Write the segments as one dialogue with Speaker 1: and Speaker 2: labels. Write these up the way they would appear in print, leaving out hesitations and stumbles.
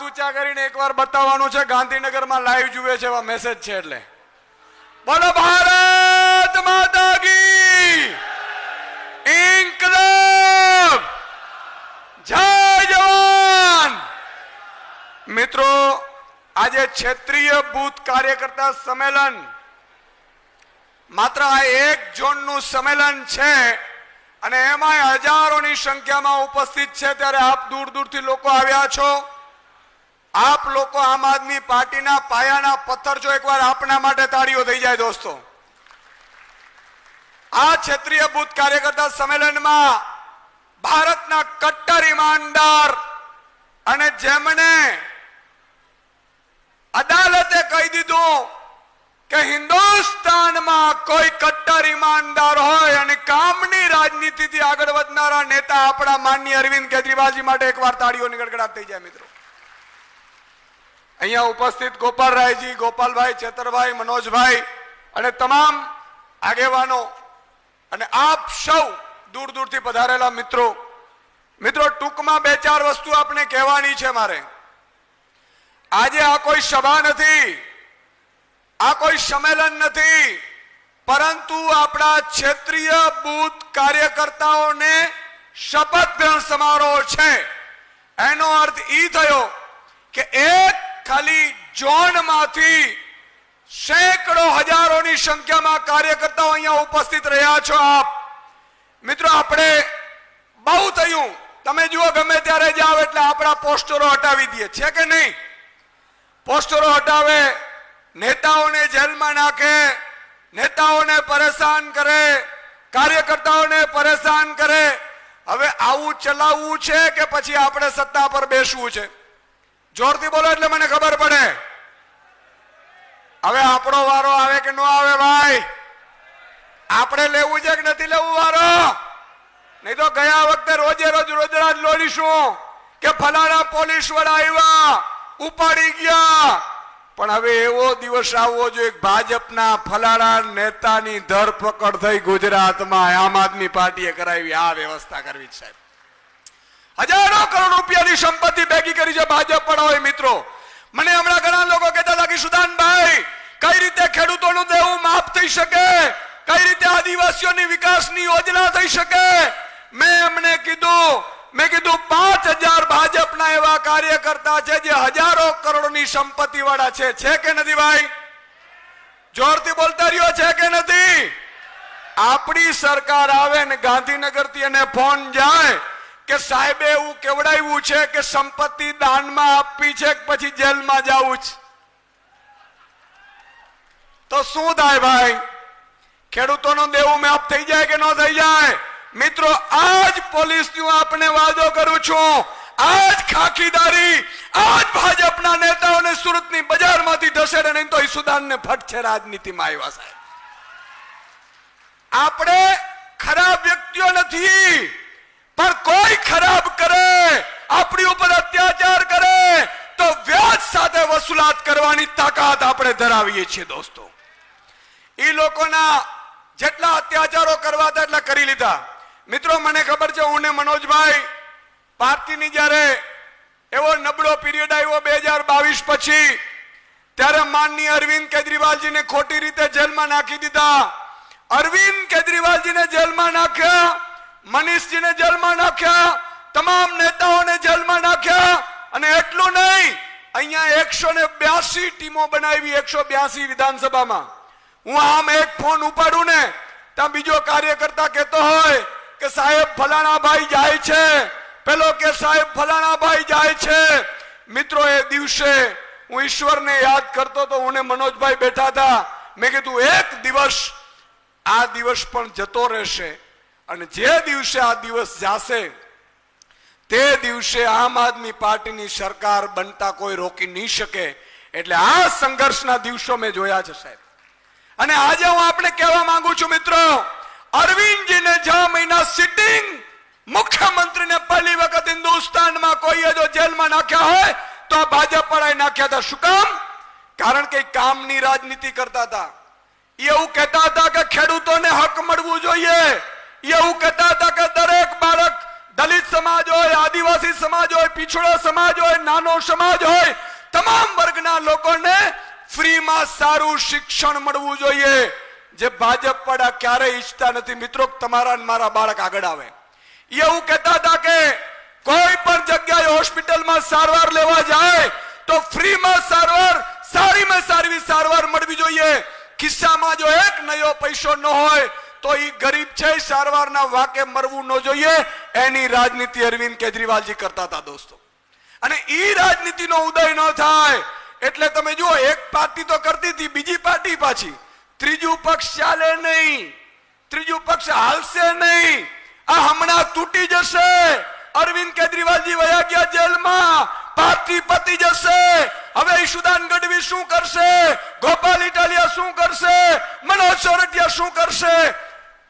Speaker 1: हाथ ऊंचा करीने एक बार बताववानुं छे गांधीनगर में लाइव जुए छे एवा मेसेज छे એટલે बोलो भारत माता की इंकलाब जय जवान। मित्रों आज क्षेत्रीय बूथ कार्यकर्ता सम्मेलन मात्र आ एक जोन नु सम्मेलन छे અને એમાં હજારોની સંખ્યામાં ઉપસ્થિત છે ત્યારે આપ દૂર દૂરથી લોકો આવ્યા છો। આપ લોકો આમ આદમી પાર્ટીના પાયાના પથ્થર છો। એકવાર આપના માટે તાળીઓ થઈ જાય દોસ્તો। આ ક્ષેત્રીય બૂથ કાર્યકર્તા સંમેલનમાં ભારતના કટ્ટર ઈમાનદાર અને જેમણે અદાલતે કહી દીધું કે હિન્દુસ્તાનમાં કોઈ કટ્ટર ઈમાનદાર હોય અને કામની રાજનીતિથી આગળ વધનારા નેતા આપણા માનનીય અરવિંદ કેજરીવાલજી માટે એકવાર તાળીઓની ગડગડાટ થઈ જાય। મિત્રો અહીંયા ઉપસ્થિત ગોપાલરાયજી, ગોપાલભાઈ, ચેતરભાઈ, મનોજભાઈ અને તમામ આગેવાનો અને આપ સૌ દૂર દૂરથી પધારેલા મિત્રો ટૂંકમાં બે ચાર વસ્તુ આપણે કહેવાની છે મારે। આજે આ કોઈ સભા નથી, आ कोई सम्मेलन नहीं, परंतु अपना क्षेत्रीय बूथ कार्यकर्ताओं ने शपथ ग्रहण समारोह छे। एनो अर्थ ई थयो कि एक खाली जोन मांथी सैकड़ों हजारों नी संख्या में कार्यकर्ताओं अहींया उपस्थित रह्या छो। आप मित्रों आपणे बहु थयुं, तमे जुओ गमे त्यारे जाओ एटले आपणा पोस्टरो हटावी दीए छे के नहीं? पोस्टरो हटावे, नेताओं ने जेल में नाखे, नेताओं ने परेशान करे, कार्यकर्ताओं ने परेशान करे। हवे आवू चलावू छे के पछी आपणे सत्ता पर बेसवू छे? जोरथी बोलो એટલે મને ખબર પડે। હવે આપણો વારો આવે કે નો આવે ભાઈ? આપણે લેવું છે કે નથી લેવું વારો? નહીં તો ગયા વખતે રોજે રોજ રોજરાજ લોડીશું કે ફલાણા પોલીસ વાળા આવ્યા, ઉપાડી ગયા। પણ હવે એવો દિવસ આવવો જોઈએ ભાજપના ફલાણા નેતાની ધરપકડ થઈ ગુજરાતમાં આમ આદમી પાર્ટીએ કરાવી। આ વ્યવસ્થા કરવી છે સાહેબ। હજારો કરોડ રૂપિયાની સંપત્તિ ભેગી કરી છે ભાજપ પણ હોય। મિત્રો મને હમણાં ઘણા લોકો કહેતા હતા કે સુદાનભાઈ કઈ રીતે ખેડૂતોનું દેવું માફ થઈ શકે, કઈ રીતે આદિવાસીઓની વિકાસની યોજના થઈ શકે। મેં એમને કીધું 5000 ભાજપના એવા કાર્યકર્તા છે જે હજારો કરોડની સંપત્તિ વાળા છે કે નથી ભાઈ? જોરથી બોલતા રહ્યો છે કે નથી? આપણી સરકાર આવે ને ગાંધીનગરથી એને ફોન જાય કે સાહેબે એવું કેવડાવ્યું છે કે સંપત્તિ દાનમાં આપવી છે કે પછી જેલમાં જવું છે, તો શું થાય ભાઈ? ખેડૂતોનો દેવું માફ થઈ જાય કે ન થઈ જાય? मित्रों आज पुलिस आपने वादो करू छू, आज खाकीदारी, आज भाजपा नेताओं ने सूरत नी बाजार मांथी धसेड़े नहीं तो ईसुदान ने फट छे राजनीति में आव्या साहेब। आपणे खराब व्यक्तिओ नथी, पर कोई खराब करे, अपनी ऊपर अत्याचार करे तो व्याज साथे वसूलात करवानी ताकत आपणे धरावीए छीए। दोस्तों ई लोकोना जेटला अत्याचारो करवाता એટલા કરી લીધા। मित्रों મને खबर है હું ને मनोजभाई पार्टी जયારે એવો નબળો પીરિયડ આવ્યો 2022 પછી ત્યારે માનનીય અરવિંદ કેજરીવાલજીને ખોટી રીતે જેલમાં નાખી દીધા। અરવિંદ કેજરીવાલજીને જેલમાં નાખ્યા, મનીષજીને જેલમાં નાખ્યા, તમામ નેતાઓને જેલમાં નાખ્યા। અને એટલું નહીં, અહીંયા 182 ટીમો બનાવી 182 વિધાનસભામાં। હું આમ એક ફોન ઉપાડું ને ત્યાં બીજો કાર્યકર્તા કહેતો હોય કે સાહેબ ફલાણા ભાઈ જાય છે, પેલો કે સાહેબ ફલાણા ભાઈ જાય છે। મિત્રો એ દિવસે હું ઈશ્વરને યાદ કરતો તો હું ને મનોજભાઈ બેઠા હતા। મેં કીધું એક દિવસ આ દિવસ પણ જતો રહેશે અને જે દિવસે આ દિવસ જાશે તે દિવસે આમ આદમી પાર્ટીની સરકાર બનતા કોઈ રોકી નહીં શકે। એટલે આ સંઘર્ષના દિવસો મેં જોયા છે સાહેબ। અને આજે હું આપણે કહેવા માંગુ છું મિત્રો, अरविंद जी ने 6 महीना सिटिंग मुख्यमंत्री ने पहली वक्त हिंदुस्तान में कोई जो जेल में नाख्या हो तो भाजप पर नाख्या था। शू काम? कारण के कामनी राजनीति करता था। એવું કહેતા હતા કે ખેડૂતોને હક મળવું જોઈએ, એવું કહેતા હતા કે દરેક બાળક દલિત સમાજ હોય, આદિવાસી સમાજ હોય, પીછળો સમાજ હોય, નાનો સમાજ હોય, તમામ વર્ગના લોકોને ફ્રીમાં સારું શિક્ષણ મળવું જોઈએ. જે ભાજપ વાળા ક્યારેય ઈચ્છતા નથી મિત્રો તમારા ને મારા બાળક આગળ આવે. એવું કહેતા હતા કે કોઈ પણ જગ્યાએ હોસ્પિટલમાં સારવાર લેવા જાય તો ફ્રીમાં સારવાર, સારીમાં સારી સારવાર મળવી જોઈએ. ખિસ્સામાં જો એક નયો પૈસો ન હોય તો ઈ ગરીબ છે, સારવારના વાકે મરવું ન જોઈએ. એની રાજનીતિ અરવિંદ કેજરીવાલજી કરતા હતા દોસ્તો. અને ઈ રાજનીતિનો ઉદય ન થાય એટલે તમે જુઓ, એક પાર્ટી તો કરતી હતી, બીજી પાર્ટી પાછી, ત્રીજું પક્ષ ચાલે નહીં, ત્રીજું પક્ષ હાલશે નહીં. આ હમણાં તૂટી જશે. અરવિંદ કેજરીવાલજી વયા ગયા જેલમાં, પાર્ટી પતી જશે. હવે ઈશુદાન ગઢવી શું કરશે, ગોપાલ ઇટાલિયા શું કરશે, મનોજ સોરઠિયા શું કરશે,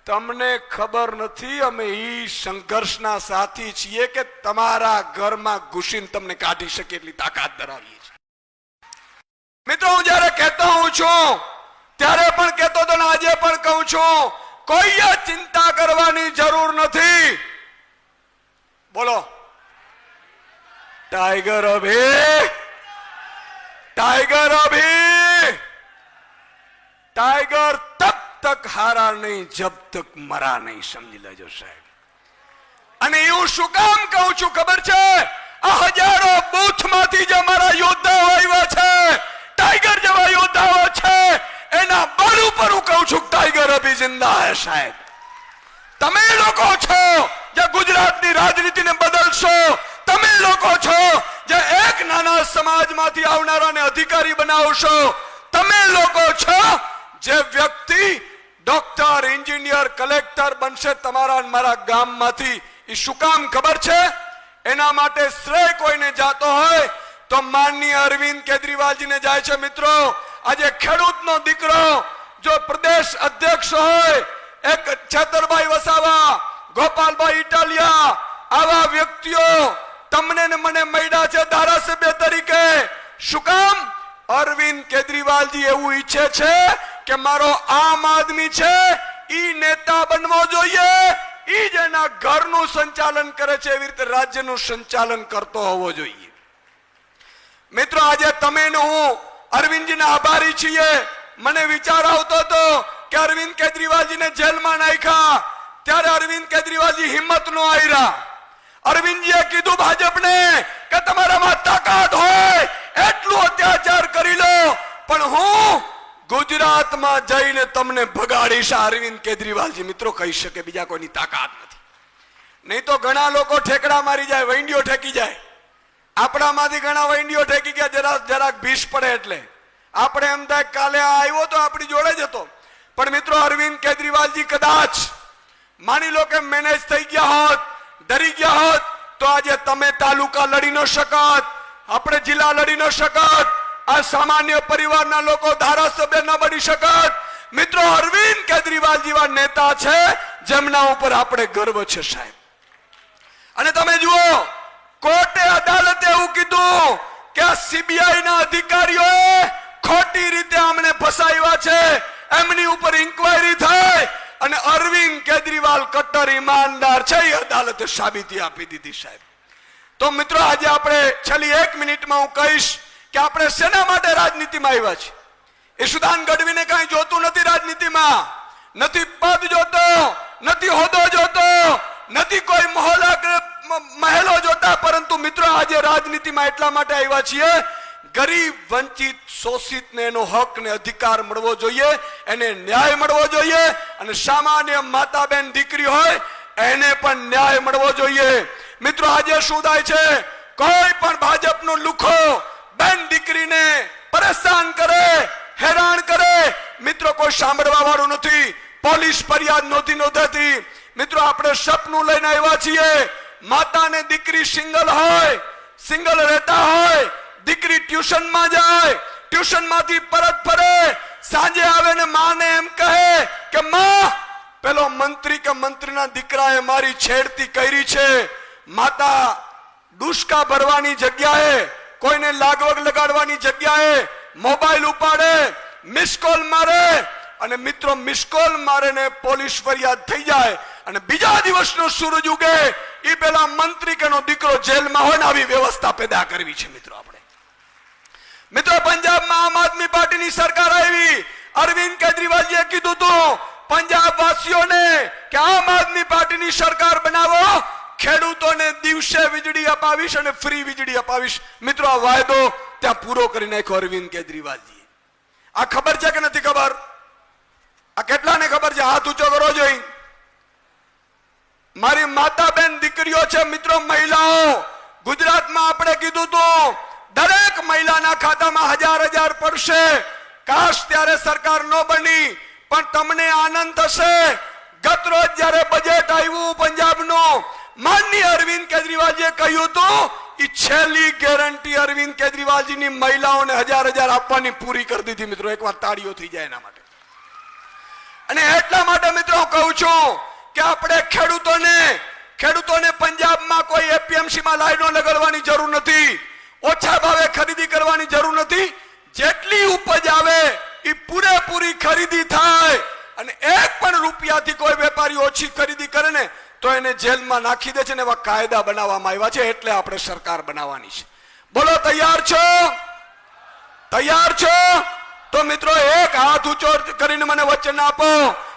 Speaker 1: તમને ખબર નથી. અમે ઈ સંઘર્ષના સાથી છીએ કે તમારા ઘરમાં ઘૂસીને તમને કાઢી શકે એટલી તાકાત ધરાવીએ છીએ. મિત્રો હું જયારે કહેતો હું છું ત્યારે પણ કહેતો હતો ને આજે પણ કહું છું, કોઈએ ચિંતા કરવાની જરૂર નથી. બોલો टाइगर अभी, टाइगर अभी, टाइगर तब तक हारा नहीं जब तक मरा नहीं. समझी लेજો સાહેબ. અને એવું શું કામ કહું છું ખબર છે? આ હજારો બૂથ માંથી જે અમારા યોદ્ધાઓ આવ્યા છે, ટાઈગર જેવા યોદ્ધાઓ છે, એના બળ ઉપર હું કહું છું ટાઈગર અભી જિંદા હે સાહેબ. તમે લોકો છો જે ગુજરાતની રાજનીતિને બદલશો. તમે લોકો છો જે એક નાના સમાજમાંથી આવનારાને અધિકારી બનાવશો. તમે લોકો છો જે વ્યક્તિ ડોક્ટર, એન્જિનિયર, કલેક્ટર બનશે તમારા અને મારા ગામમાંથી. એ શું કામ ખબર છે? એના માટે શ્રેય કોઈને જાતો હોય તો માનનીય અરવિંદ કેજરીવાલજીને જાય છે. મિત્રો આજે ખેડૂતનો દીકરો જો પ્રદેશ અધ્યક્ષ હોય, એક છેતરભાઈ વસાવા, ગોપાલભાઈ ઇટાલિયા, આવા વ્યક્તિઓ તમને ને મને મળ્યા છે ધારાસભ્ય તરીકે. શું કામ? અરવિંદ કેજરીવાલજી એવું ઈચ્છે છે કે મારો આમ આદમી છે ઈ નેતા બનવો જોઈએ, ઈ જેના ઘરનું સંચાલન કરે છે એવી રીતે રાજ્યનું સંચાલન કરતો હોવો જોઈએ. મિત્રો આજે તમે ને હું અરવિંદજીના આભારી છીએ. મને વિચાર આવતો હતો કે અરવિંદ કેજરીવાલજીને જેલમાં નાખ્યા ત્યારે અરવિંદ કેજરીવાલજી હિંમત નો આયરા. અરવિંદજીએ કીધું ભાજપને કે તમારામાં તાકાત હોય એટલું અત્યાચાર કરી લો, પણ હું ગુજરાતમાં જઈને તમને ભગાડીશ. અરવિંદ કેજરીવાલજી મિત્રો કહી શકે, બીજા કોઈની તાકાત નથી. નહીં તો ઘણા લોકો ઠેકડા મારી જાય, વૈંડીઓ ઠેકી જાય. આપણામાંથી ઘણા વૈંડીઓ ઠેકી ગયા જરાક ભીષ પડે એટલે. આપણે એમ થાય કાલે આવ્યો તો આપણી જોડે જ હતો. પણ મિત્રો અરવિંદ કેજરીવાલજી કદાચ માની લો કે મેનેજ થઈ ગયા હોત, ડરી ગયા હોત, તો આજે તમે તાલુકા લડી ન શકત, આપણે જિલ્લા લડી ન શકત, આ સામાન્ય પરિવારના લોકો ધારાસભ્ય ન બની શકત. મિત્રો અરવિંદ કેજરીવાલ જેવા નેતા છે જેમના ઉપર આપણે ગર્વ છે સાહેબ. અને તમે જુઓ, કોર્ટે અદાલતે એવું કીધું કે આ સીબીઆઈ ના અધિકારીઓએ ખોટી રીતે અમને ફસાવ્યા છે, એમની ઉપર ઇન્કવાયરી થાય અને અરવિંદ કેજરીવાલ કટ્ટર ઈમાનદાર છે એ અદાલતે સાબિતી આપી દીધી સાહેબ. તો મિત્રો આજે આપણે છેલ્લી 1 મિનિટમાં હું કહીશ કે આપણે શેના માટે રાજનીતિમાં આવ્યા છીએ. ઈશુદાન ગઢવીને કાંઈ જોતું નથી રાજનીતિમાં, નથી પદ જોતો, નથી હોદ્દો જોતો, નથી કોઈ મહેલો જોતા, પરંતુ મિત્રો આજે રાજનીતિમાં એટલા માટે આવ્યા છીએ ગરીબ, વંચિત, શોષિતને એનો હક ને અધિકાર મળવો જોઈએ, એને ન્યાય મળવો જોઈએ. અને સામાન્ય માતા બેન દીકરી હોય એને પણ ન્યાય મળવો જોઈએ. મિત્રો આજે શું થાય છે, કોઈ પણ ભાજપનો લુખો બેન દીકરીને પરેશાન કરે, હેરાન કરે, મિત્રો કોઈ સાંભળવા વાળું નથી. પોલીસ ફરિયાદ નહોતી નોંધાતી. મિત્રો આપણે સપનું લઈને આવ્યા છીએ, માતા ને દીકરી સિંગલ હોય, સિંગલ રહેતા હોય, દીકરી ટ્યુશનમાં જાય, ટ્યુશન માંથી પરત ફરે, સાંજે આવે ને માને એમ કહે કે માં પેલો મંત્રી કે મંત્રીના દીકરાએ મારી છેડતી કરી છે. માતા ડુસકા ભરવાની જગ્યાએ, કોઈને લાગવગ લગાડવાની જગ્યાએ મોબાઈલ ઉપાડે, મિસ કોલ મારે, અને મિત્રો મિસ કોલ મારે ને પોલીસ ફરિયાદ થઈ જાય. અને બીજા દિવસનો સૂરજ ઉગે એ પેલા મંત્રી કેનો દીકરો જેલમાં હોય ને આવી વ્યવસ્થા પેદા કરવી છે મિત્રો આપણે. મિત્રો પંજાબમાં આમ આદમી પાર્ટીની સરકાર આવી. અરવિંદ કેજરીવાલજીએ કીધું હતું પંજાબ વાસીઓને કે આમ આદમી પાર્ટીની સરકાર બનાવો, ખેડૂતોને દિવસે વીજળી અપાવીશ અને ફ્રી વીજળી અપાવીશ. મિત્રો આ વાયદો ત્યાં પૂરો કરી નાખ્યો અરવિંદ કેજરીવાલજી. આ ખબર છે કે નથી ખબર? આ કેટલાને ખબર છે? હાથ ઊંચો કરો જોઈ. મારી માતા બેન દીકરીઓ છે મિત્રો, મહિલાઓ. ગુજરાતમાં આપણે કીધું હતું દરેક મહિલાના ખાતામાં 1000 પડશે. કાશ ત્યારે સરકાર ન બની, પણ તમને આનંદ થશે. ગત રોજ જયારે બજેટ આવ્યું પંજાબનું, માનનીય અરવિંદ કેજરીવાલજીએ કહ્યું હતું એ છેલ્લી ગેરંટી અરવિંદ કેજરીવાલજીની મહિલાઓને 1000 આપવાની પૂરી કરી દીધી. મિત્રો એકવાર તાળીઓ થઈ જાય એના માટે. અને એટલા માટે મિત્રો કહું છું કે આપણે ખેડૂતોને પંજાબમાં કોઈ એપીએમસી માં લાઈનો લગાડવાની જરૂર નથી, ઓછા ભાવે ખરીદી કરવાની જરૂર નથી. જેટલી ઉપજ આવે એ પૂરેપૂરી ખરીદી થાય અને એક પણ રૂપિયાથી કોઈ વેપારી ઓછી ખરીદી કરે ને તો એને જેલમાં નાખી દે છે ને એવા કાયદા બનાવવામાં આવ્યા છે. એટલે આપણે સરકાર બનાવવાની છે. બોલો તૈયાર છો? તૈયાર છો? તો મિત્રો એક હાથ ઊંચો કરીને મને વચન આપો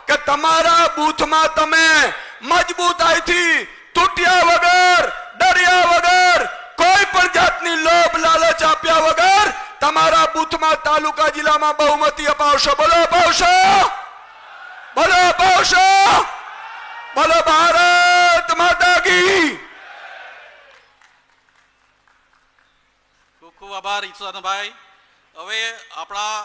Speaker 1: કે તમારા બૂથમાં તમે મજબૂતાઈથી તૂટ્યા વગર, ડર્યા વગર, કોઈ પણ જાતની લોભ લાલચ આપ્યા વગર તમારા બૂથમાં તાલુકા જિલ્લામાં બહુમતી અપાવશો. બોલો અપાવશો? બોલો અપાવશો? બોલો ભારત માતા કી.
Speaker 2: ખૂબ ખૂબ આભાર ઈશ્વરભાઈ. હવે આપણા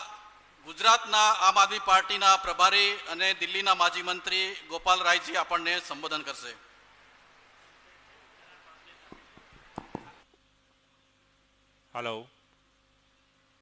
Speaker 2: ગુજરાતના આમ આદમી પાર્ટીના પ્રભારી અને દિલ્હીના માજી મંત્રી ગોપાલ રાયજી આપણને સંબોધન કરશે.
Speaker 3: हेलो